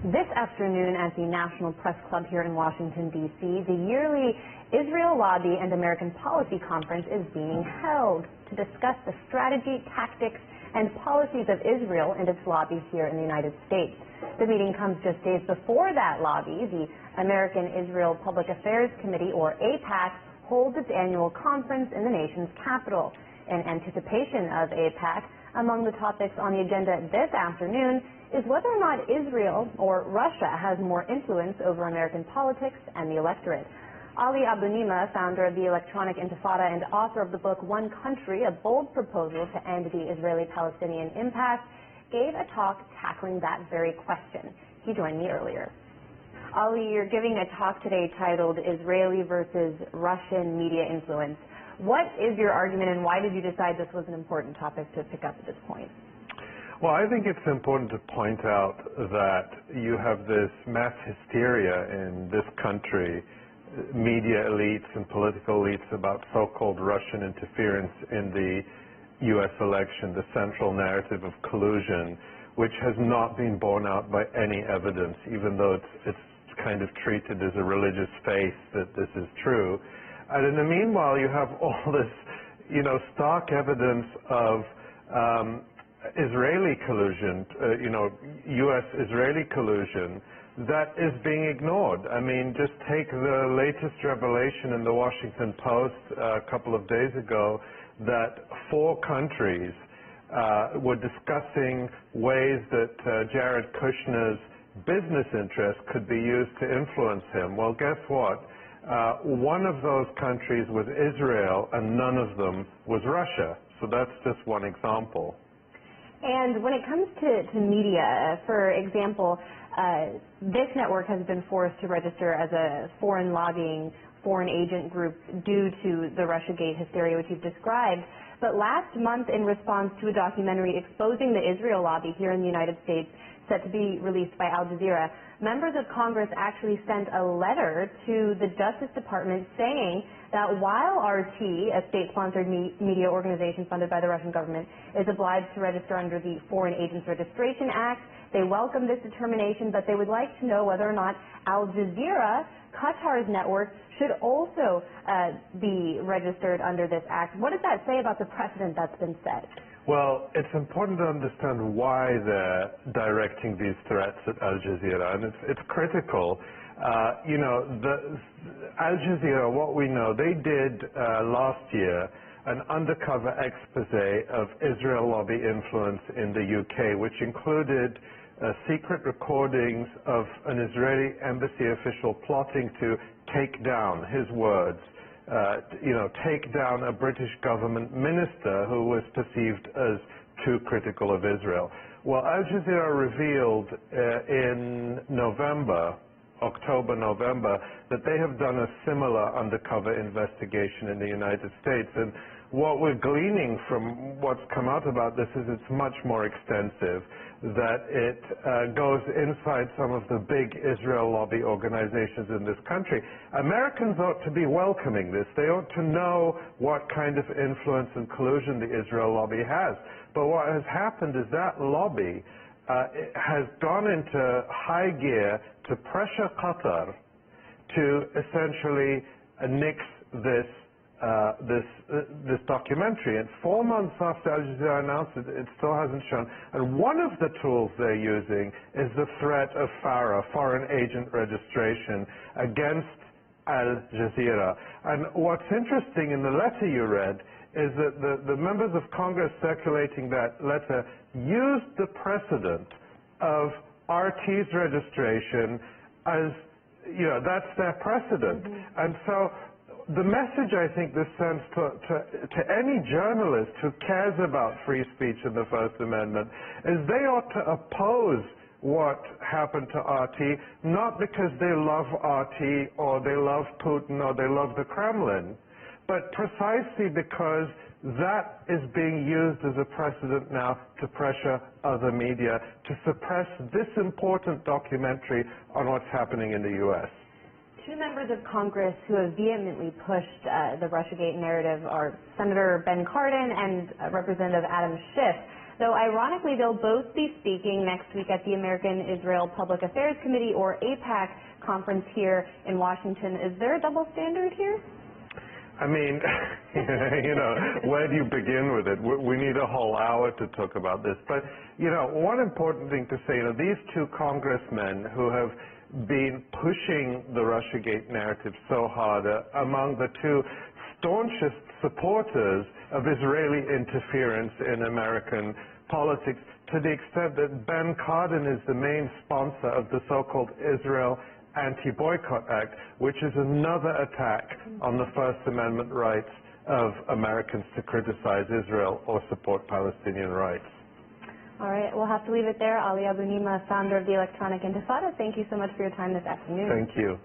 This afternoon at the National Press Club here in Washington, D.C., the yearly Israel Lobby and American Policy Conference is being held to discuss the strategy, tactics, and policies of Israel and its lobbies here in the United States. The meeting comes just days before that lobby. The American Israel Public Affairs Committee, or AIPAC, holds its annual conference in the nation's capital. In anticipation of AIPAC, among the topics on the agenda this afternoon is whether or not Israel or Russia has more influence over American politics and the electorate. Ali Abunimah, founder of the Electronic Intifada and author of the book One Country, A Bold Proposal to End the Israeli-Palestinian Impasse, gave a talk tackling that very question. He joined me earlier. Ali, you're giving a talk today titled Israeli versus Russian Media Influence. What is your argument, and why did you decide this was an important topic to pick up at this point? Well, I think it's important to point out that you have this mass hysteria in this country, media elites and political elites, about so-called Russian interference in the U.S. election, the central narrative of collusion, which has not been borne out by any evidence, even though it's kind of treated as a religious faith that this is true. And in the meanwhile, you have all this, stark evidence of Israeli collusion, U.S.-Israeli collusion that is being ignored. I mean, just take the latest revelation in the Washington Post a couple of days ago that 4 countries were discussing ways that Jared Kushner's business interests could be used to influence him. Well, guess what? One of those countries was Israel, and none of them was Russia. So that's just one example. And when it comes to media, for example, this network has been forced to register as a foreign lobbying, foreign agent group due to the Russiagate hysteria, which you've described. But last month, in response to a documentary exposing the Israel lobby here in the United States, set to be released by Al Jazeera, members of Congress actually sent a letter to the Justice Department saying that while RT, a state-sponsored media organization funded by the Russian government, is obliged to register under the Foreign Agents Registration Act, they welcome this determination, but they would like to know whether or not Al Jazeera, Qatar's network, should also be registered under this act. What does that say about the precedent that's been set? Well, it's important to understand why they're directing these threats at Al Jazeera, and it's critical. Al Jazeera, what we know, they did last year an undercover expose of Israel lobby influence in the UK, which included secret recordings of an Israeli embassy official plotting to take down, his words, take down a British government minister who was perceived as too critical of Israel. Well, Al Jazeera revealed in October, November, that they have done a similar undercover investigation in the United States. And what we're gleaning from what's come out about this is it's much more extensive, that it goes inside some of the big Israel lobby organizations in this country. Americans ought to be welcoming this. They ought to know what kind of influence and collusion the Israel lobby has. But what has happened is that lobby has gone into high gear to pressure Qatar to essentially nix this documentary. And 4 months after Al Jazeera announced it, it still hasn't shown. And one of the tools they're using is the threat of FARA, foreign agent registration, against Al Jazeera. And what's interesting in the letter you read is that the members of Congress circulating that letter used the precedent of RT's registration as, that's their precedent. Mm-hmm. And so the message I think this sends to any journalist who cares about free speech and the First Amendment is they ought to oppose what happened to RT, not because they love RT or they love Putin or they love the Kremlin, but precisely because that is being used as a precedent now to pressure other media to suppress this important documentary on what's happening in the U.S. 2 members of Congress who have vehemently pushed the Russiagate narrative are Senator Ben Cardin and Representative Adam Schiff. though ironically they'll both be speaking next week at the American-Israel Public Affairs Committee, or AIPAC, conference here in Washington. Is there a double standard here? I mean, where do you begin with it? We need a whole hour to talk about this. But, one important thing to say, these two congressmen who have been pushing the Russiagate narrative so hard are among the two staunchest supporters of Israeli interference in American politics, to the extent that Ben Cardin is the main sponsor of the so-called Israel Anti-Boycott Act, which is another attack on the First Amendment rights of Americans to criticize Israel or support Palestinian rights. All right, we'll have to leave it there. Ali Abunimah, founder of the Electronic Intifada, thank you so much for your time this afternoon. Thank you.